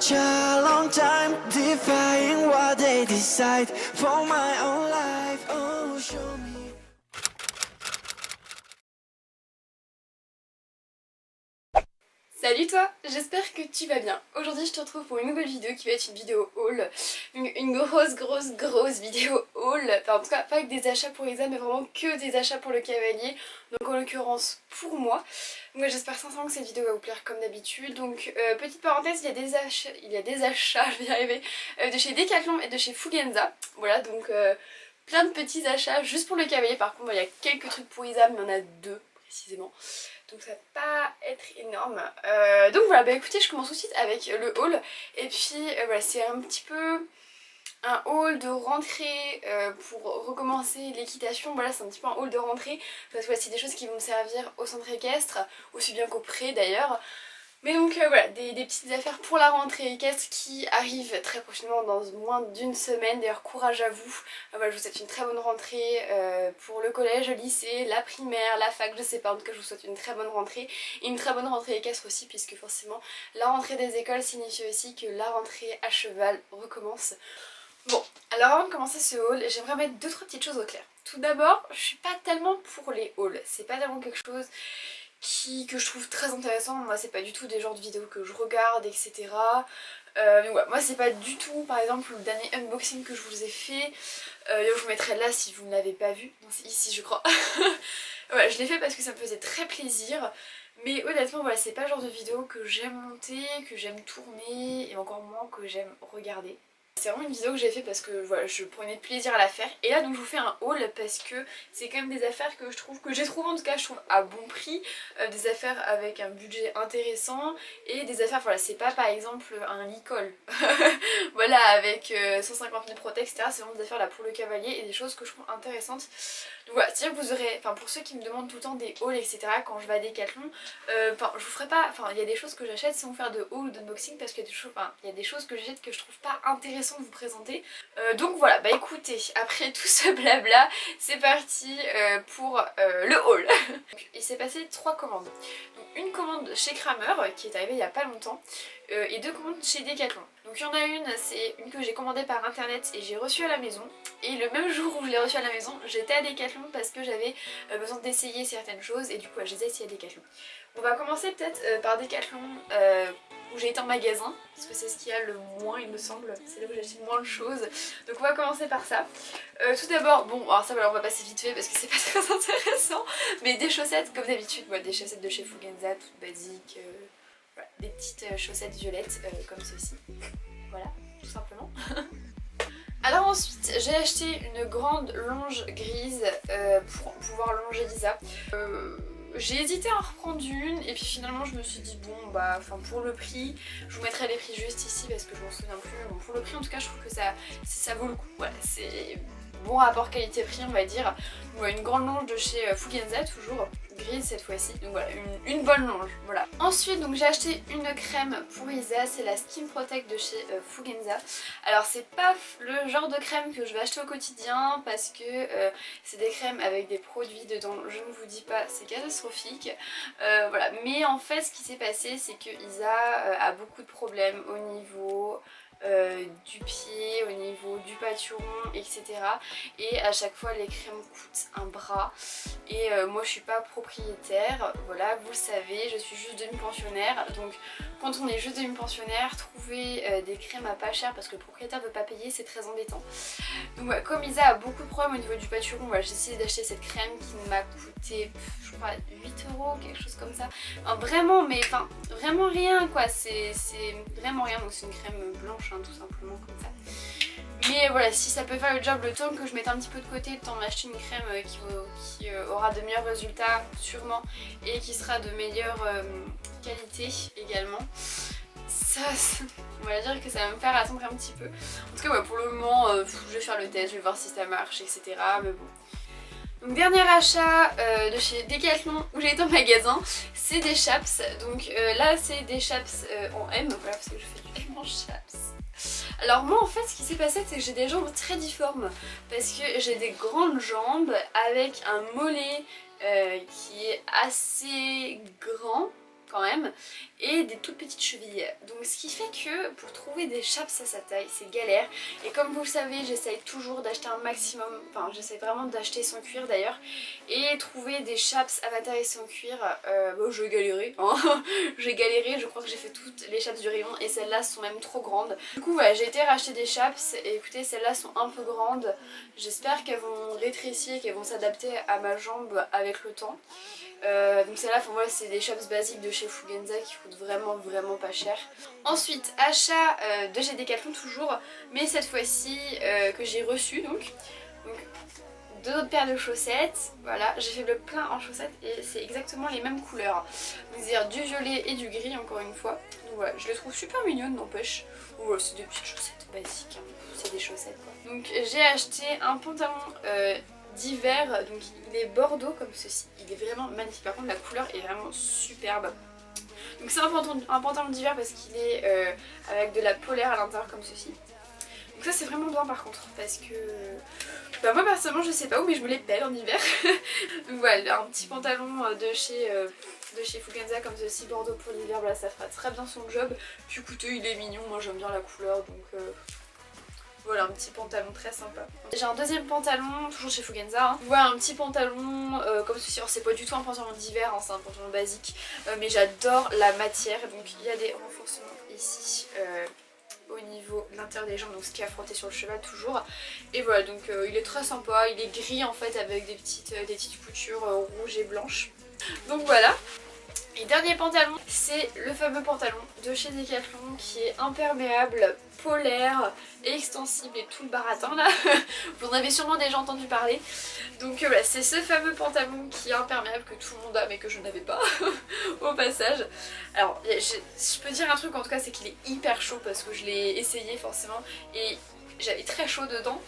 such a long time, defying what they decide for my own life. Oh, show me. Salut toi, j'espère que tu vas bien. Aujourd'hui je te retrouve pour une nouvelle vidéo qui va être une vidéo haul. Une grosse vidéo haul. Enfin en tout cas pas avec des achats pour Isa mais vraiment que des achats pour le cavalier. Donc en l'occurrence pour moi. Donc j'espère sincèrement que cette vidéo va vous plaire comme d'habitude. Donc petite parenthèse, il y a des achats, je vais y arriver, de chez Decathlon et de chez Fugenza. Voilà donc plein de petits achats juste pour le cavalier. Par contre il y a quelques trucs pour Isa mais il y en a deux précisément. Donc ça va pas être énorme. Donc voilà, bah écoutez, je commence tout de suite avec le haul. Et puis voilà, c'est un petit peu un haul de rentrée pour recommencer l'équitation. Voilà, c'est un petit peu un haul de rentrée parce que c'est des choses qui vont me servir au centre équestre, aussi bien qu'au pré d'ailleurs. Mais donc voilà, des petites affaires pour la rentrée équestre qui arrivent très prochainement dans moins d'une semaine. D'ailleurs courage à vous. Voilà, je vous souhaite une très bonne rentrée pour le collège, le lycée, la primaire, la fac, je sais pas, en tout cas je vous souhaite une très bonne rentrée. Et une très bonne rentrée équestre aussi puisque forcément la rentrée des écoles signifie aussi que la rentrée à cheval recommence. Bon, alors avant de commencer ce haul, j'aimerais mettre 2-3 petites choses au clair. Tout d'abord, je suis pas tellement pour les hauls, c'est pas tellement quelque chose que je trouve très intéressant. Moi c'est pas du tout des genres de vidéos que je regarde, etc. Donc voilà, moi c'est pas du tout par exemple le dernier unboxing que je vous ai fait. Je vous mettrai là si vous ne l'avez pas vu. Non, c'est ici je crois. Voilà, je l'ai fait parce que ça me faisait très plaisir. Mais honnêtement voilà, c'est pas le genre de vidéo que j'aime monter, que j'aime tourner et encore moins que j'aime regarder. C'est vraiment une vidéo que j'ai fait parce que voilà, je prenais plaisir à la faire. Et là donc je vous fais un haul parce que c'est quand même des affaires que j'ai trouvé en tout cas je trouve à bon prix, des affaires avec un budget intéressant et des affaires, voilà c'est pas par exemple un licol voilà avec 150 000 protects etc. C'est vraiment des affaires là pour le cavalier et des choses que je trouve intéressantes. Donc voilà, c'est-à-dire que vous aurez, enfin pour ceux qui me demandent tout le temps des hauls etc. quand je vais à Decathlon, enfin je vous ferai pas, enfin il y a des choses que j'achète sans faire de haul ou d'unboxing parce qu'il y a des choses, enfin il y a des choses que j'achète que je trouve pas intéressantes de vous présenter. Donc voilà, bah écoutez, après tout ce blabla, c'est parti pour le haul. Donc, il s'est passé 3 commandes. Donc une commande chez Kramer qui est arrivée il y a pas longtemps et 2 commandes chez Decathlon. Donc il y en a une, c'est une que j'ai commandée par internet et j'ai reçue à la maison. Et le même jour où je l'ai reçue à la maison, j'étais à Decathlon parce que j'avais besoin d'essayer certaines choses et du coup je les ai essayées à Decathlon. On va commencer peut-être par Decathlon où j'ai été en magasin parce que c'est ce qu'il y a le moins il me semble, c'est là où j'achète le moins de choses. Donc on va commencer par ça. Tout d'abord, bon alors ça voilà, on va passer vite fait parce que c'est pas très intéressant, mais des chaussettes comme d'habitude, voilà, des chaussettes de chez Fugenza, toutes basiques, voilà, des petites chaussettes violettes comme ceci, voilà, tout simplement. Alors ensuite j'ai acheté une grande longe grise pour pouvoir longer Lisa. J'ai hésité à en reprendre une et puis finalement je me suis dit bon bah enfin pour le prix, je vous mettrai les prix juste ici parce que je m'en souviens plus, bon, pour le prix en tout cas je trouve que ça vaut le coup, voilà c'est bon rapport qualité-prix on va dire. Voilà, une grande longe de chez Fugenza toujours, grise cette fois-ci, donc voilà une bonne longe, voilà. Ensuite donc j'ai acheté une crème pour Isa, c'est la Skin Protect de chez Fugenza. Alors c'est pas le genre de crème que je vais acheter au quotidien parce que c'est des crèmes avec des produits dedans, je ne vous dis pas, c'est catastrophique. Voilà, mais en fait ce qui s'est passé c'est que Isa a beaucoup de problèmes au niveau du pied, au niveau du pâturon, etc. Et à chaque fois les crèmes coûtent un bras et moi je suis pas propriétaire, voilà vous le savez, je suis juste demi-pensionnaire, donc quand on est juste demi-pensionnaire, trouver des crèmes à pas cher parce que le propriétaire veut pas payer c'est très embêtant. Donc voilà, comme Isa a beaucoup de problèmes au niveau du pâturon, voilà, j'ai essayé d'acheter cette crème qui m'a coûté je crois 8 €, quelque chose comme ça. Enfin, vraiment, mais enfin vraiment rien quoi, c'est vraiment rien, donc c'est une crème blanche hein, tout simplement comme ça. Mais voilà, si ça peut faire le job le temps que je mette un petit peu de côté, le temps de m'acheter une crème qui aura de meilleurs résultats sûrement et qui sera de meilleure qualité également. Ça, on va dire que ça va me faire attendre un petit peu. En tout cas ouais, pour le moment je vais faire le test, je vais voir si ça marche etc. Mais bon. Donc dernier achat de chez Decathlon où j'ai été en magasin, c'est des chaps. Donc là c'est des chaps en M, voilà parce que je fais du M en chaps. Alors moi en fait ce qui s'est passé c'est que j'ai des jambes très difformes parce que j'ai des grandes jambes avec un mollet qui est assez grand. quand même, et des toutes petites chevilles. Donc ce qui fait que pour trouver des chaps à sa taille c'est galère, et comme vous le savez j'essaye toujours d'acheter un maximum, enfin j'essaye vraiment d'acheter sans cuir d'ailleurs, et trouver des chaps à ma taille sans cuir, bon, je vais galérer hein. J'ai galéré, je crois que j'ai fait toutes les chaps du rayon et celles-là sont même trop grandes. Du coup voilà, j'ai été racheter des chaps et écoutez, celles-là sont un peu grandes, j'espère qu'elles vont rétrécir et qu'elles vont s'adapter à ma jambe avec le temps. Donc celle-là, pour moi c'est des chaps basiques de chez Fugenza qui coûtent vraiment pas cher. Ensuite, achat de chez Decathlon toujours, mais cette fois-ci que j'ai reçu donc deux autres paires de chaussettes. Voilà, j'ai fait le plein en chaussettes et c'est exactement les mêmes couleurs. C'est-à-dire du violet et du gris encore une fois. Donc voilà, je les trouve super mignonnes n'empêche. Voilà, c'est des petites chaussettes basiques, hein. C'est des chaussettes quoi. Donc j'ai acheté un pantalon d'hiver, donc il est bordeaux comme ceci, il est vraiment magnifique, par contre la couleur est vraiment superbe. Donc c'est un pantalon d'hiver parce qu'il est avec de la polaire à l'intérieur comme ceci. Donc ça c'est vraiment bien par contre parce que bah moi personnellement je sais pas où mais je me les pèle en hiver. Donc voilà, un petit pantalon de chez Fugenza comme ceci, bordeaux pour l'hiver, voilà, ça fera très bien son job. Puis écoutez, il est mignon, moi j'aime bien la couleur donc voilà, un petit pantalon très sympa. J'ai un deuxième pantalon, toujours chez Fugenza. Hein. Voilà, un petit pantalon comme ceci. Alors c'est pas du tout un pantalon d'hiver, hein, c'est un pantalon basique. Mais j'adore la matière. Donc il y a des renforcements ici au niveau de l'intérieur des jambes. Donc ce qui a frotté sur le cheval toujours. Et voilà, donc il est très sympa. Il est gris en fait avec des petites coutures rouges et blanches. Donc voilà. Et dernier pantalon, c'est le fameux pantalon de chez Decathlon qui est imperméable, polaire, extensible et tout le baratin là. Vous en avez sûrement déjà entendu parler. Donc voilà, c'est ce fameux pantalon qui est imperméable que tout le monde a mais que je n'avais pas au passage. Alors je peux dire un truc en tout cas, c'est qu'il est hyper chaud parce que je l'ai essayé forcément et j'avais très chaud dedans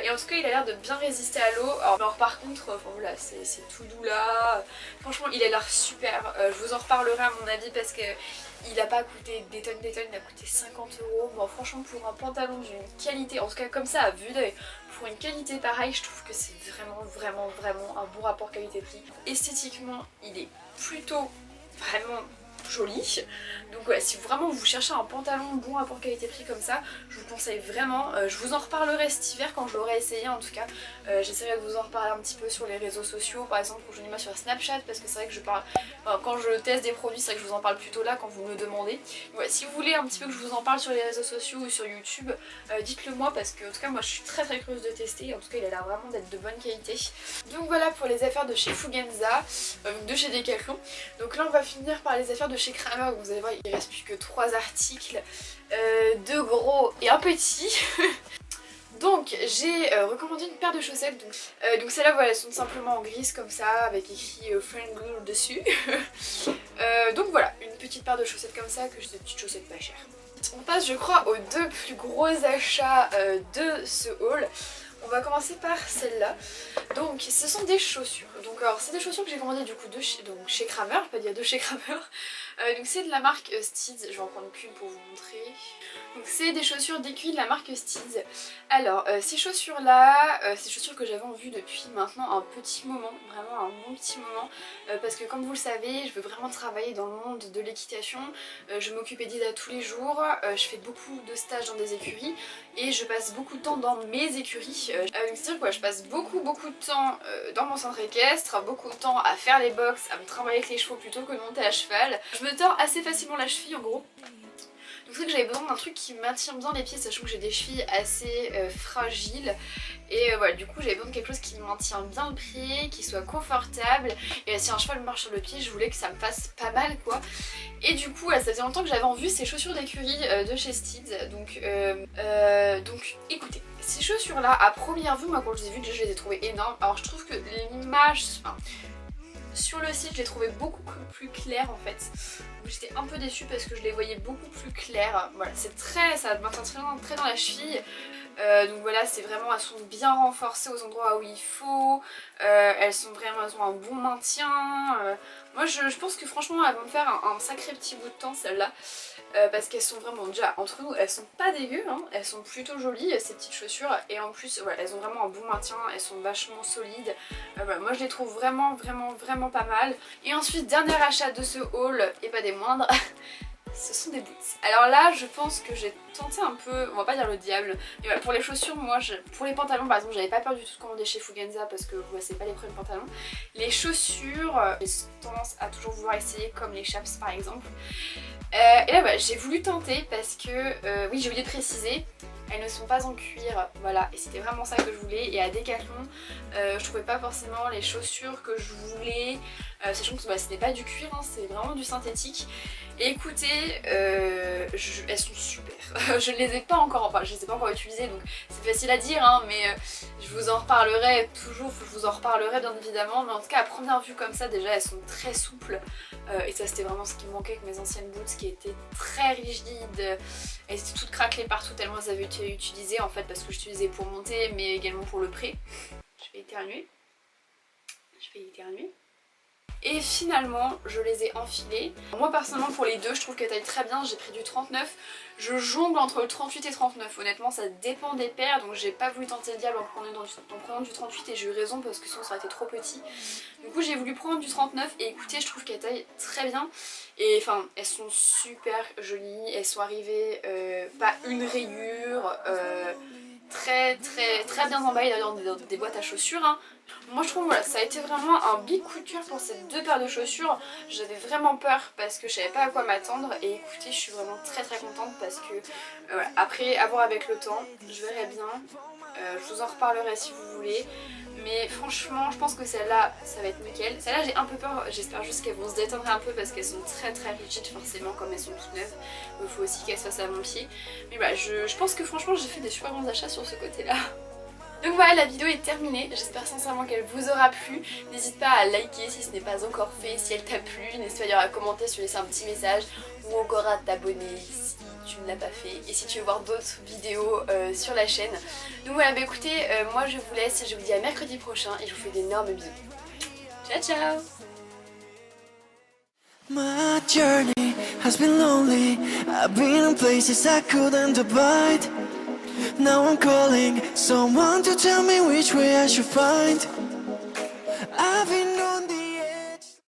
et en tout cas il a l'air de bien résister à l'eau. Alors par contre, enfin, voilà, c'est tout doux là, franchement il a l'air super, je vous en reparlerai à mon avis parce que il a pas coûté des tonnes, il a coûté 50 €. Bon franchement pour un pantalon d'une qualité, en tout cas comme ça à vue d'œil, pour une qualité pareille je trouve que c'est vraiment un bon rapport qualité-prix. Esthétiquement il est plutôt vraiment joli. Donc voilà, si vraiment vous cherchez un pantalon bon rapport qualité-prix comme ça, je vous conseille vraiment. Je vous en reparlerai cet hiver quand je l'aurai essayé en tout cas. J'essaierai de vous en reparler un petit peu sur les réseaux sociaux, par exemple quand je mets sur Snapchat, parce que c'est vrai que je parle, enfin, quand je teste des produits, c'est vrai que je vous en parle plutôt là quand vous me le demandez. Voilà, si vous voulez un petit peu que je vous en parle sur les réseaux sociaux ou sur YouTube, dites-le moi parce que en tout cas moi je suis très curieuse de tester. En tout cas il a l'air vraiment d'être de bonne qualité. Donc voilà pour les affaires de chez Fugenza, de chez Decathlon. Donc là on va finir par les affaires de chez Kramer. Vous allez voir, il reste plus que 3 articles, 2 gros et un petit. Donc j'ai recommandé une paire de chaussettes, donc celles-là voilà, elles sont simplement en grise comme ça avec écrit Friend Glue dessus. Donc voilà, une petite paire de chaussettes comme ça, que j'ai des petites chaussettes pas chères. On passe je crois aux deux plus gros achats de ce haul. On va commencer par celle-là. Donc ce sont des chaussures. Donc alors c'est des chaussures que j'ai commandées du coup chez Kramer, je peux dire de chez Kramer. Donc c'est de la marque Steeds, je vais en prendre qu'une pour vous montrer. Donc c'est des chaussures d'écuit de la marque Steeds. Alors ces chaussures là, ces chaussures que j'avais en vue depuis maintenant un petit moment, vraiment un bon petit moment, parce que comme vous le savez, je veux vraiment travailler dans le monde de l'équitation, je m'occupe d'Ida tous les jours, je fais beaucoup de stages dans des écuries et je passe beaucoup de temps dans mes écuries. C'est-à-dire quoi, je passe beaucoup de temps dans mon centre équestre, beaucoup de temps à faire les box, à me trimballer avec les chevaux plutôt que de monter à cheval. Je me tords assez facilement la cheville en gros. Donc c'est vrai que j'avais besoin d'un truc qui maintient bien les pieds, sachant que j'ai des chevilles assez fragiles. Et voilà, du coup j'avais besoin de quelque chose qui maintient bien le pied, qui soit confortable. Et si un cheval me marche sur le pied, je voulais que ça me fasse pas mal quoi. Et du coup, ça faisait longtemps que j'avais en vue ces chaussures d'écurie de chez Steeds. Donc écoutez, ces chaussures là, à première vue, moi quand je les ai vues, déjà je les ai trouvées énormes. Alors je trouve que l'image... sur le site, je les trouvais beaucoup plus claires en fait. J'étais un peu déçue parce que je les voyais beaucoup plus claires. Voilà, c'est très, ça maintient très dans la cheville. Donc voilà, c'est vraiment, elles sont bien renforcées aux endroits où il faut, elles ont un bon maintien. Moi je pense que franchement elles vont me faire un sacré petit bout de temps celles-là, parce qu'elles sont vraiment, déjà entre nous elles sont pas dégueu, hein, elles sont plutôt jolies ces petites chaussures, et en plus voilà, elles ont vraiment un bon maintien, elles sont vachement solides. Voilà, moi je les trouve vraiment pas mal. Et ensuite dernier achat de ce haul, et pas des moindres, ce sont des boots. Alors là je pense que j'ai tenté un peu, on va pas dire le diable, mais voilà, pour les chaussures, moi pour les pantalons par exemple j'avais pas peur du tout de commander chez Fugenza parce que ouais, c'est pas les premiers pantalons. Les chaussures, j'ai tendance à toujours vouloir essayer, comme les chaps par exemple. Et là bah, j'ai voulu tenter parce que oui, j'ai oublié de préciser, elles ne sont pas en cuir, voilà, et c'était vraiment ça que je voulais. Et à Decathlon je trouvais pas forcément les chaussures que je voulais, sachant que bah, ce n'est pas du cuir, hein, c'est vraiment du synthétique. Et écoutez, elles sont super. Je ne les ai pas encore, enfin je les ai pas encore utilisées, donc c'est facile à dire, hein, mais je vous en reparlerai toujours, je vous en reparlerai bien évidemment. Mais en tout cas à première vue comme ça, déjà elles sont très souples, et ça c'était vraiment ce qui me manquait avec mes anciennes boots qui étaient très rigides. Elles étaient toutes craquelées partout tellement elles avaient été utilisées en fait, parce que j'utilisais pour monter mais également pour le pré. Je vais éternuer. Et finalement je les ai enfilés. Moi personnellement pour les deux je trouve qu'elles taillent très bien, j'ai pris du 39. Je jongle entre le 38 et 39, honnêtement ça dépend des paires, donc j'ai pas voulu tenter le diable en prenant du 38 et j'ai eu raison parce que sinon ça aurait été trop petit. Du coup j'ai voulu prendre du 39 et écoutez, je trouve qu'elles taillent très bien. Et enfin elles sont super jolies, elles sont arrivées pas une rayure, très bien emballées d'ailleurs dans des boîtes à chaussures, hein. Moi je trouve voilà, ça a été vraiment un big coup de cœur pour ces deux paires de chaussures. J'avais vraiment peur parce que je savais pas à quoi m'attendre, et écoutez je suis vraiment très contente parce que voilà, après avoir avec le temps, je verrai bien, je vous en reparlerai si vous voulez. Mais franchement je pense que celle-là ça va être nickel. Celle-là j'ai un peu peur, j'espère juste qu'elles vont se détendre un peu parce qu'elles sont très rigides forcément comme elles sont toutes neuves. Il faut aussi qu'elles se fassent à mon pied. Mais voilà, je pense que franchement j'ai fait des super bons achats sur ce côté-là. Donc voilà, la vidéo est terminée, j'espère sincèrement qu'elle vous aura plu. N'hésite pas à liker si ce n'est pas encore fait, si elle t'a plu. N'hésite pas à commenter, si tu laisser un petit message, ou encore à t'abonner si tu ne l'as pas fait, et si tu veux voir d'autres vidéos sur la chaîne. Donc voilà, bah écoutez, moi je vous laisse, je vous dis à mercredi prochain et je vous fais d'énormes bisous. Ciao ciao. My journey has been lonely. I've been in places I couldn't abide. Now I'm calling someone to tell me which way I should find. I've been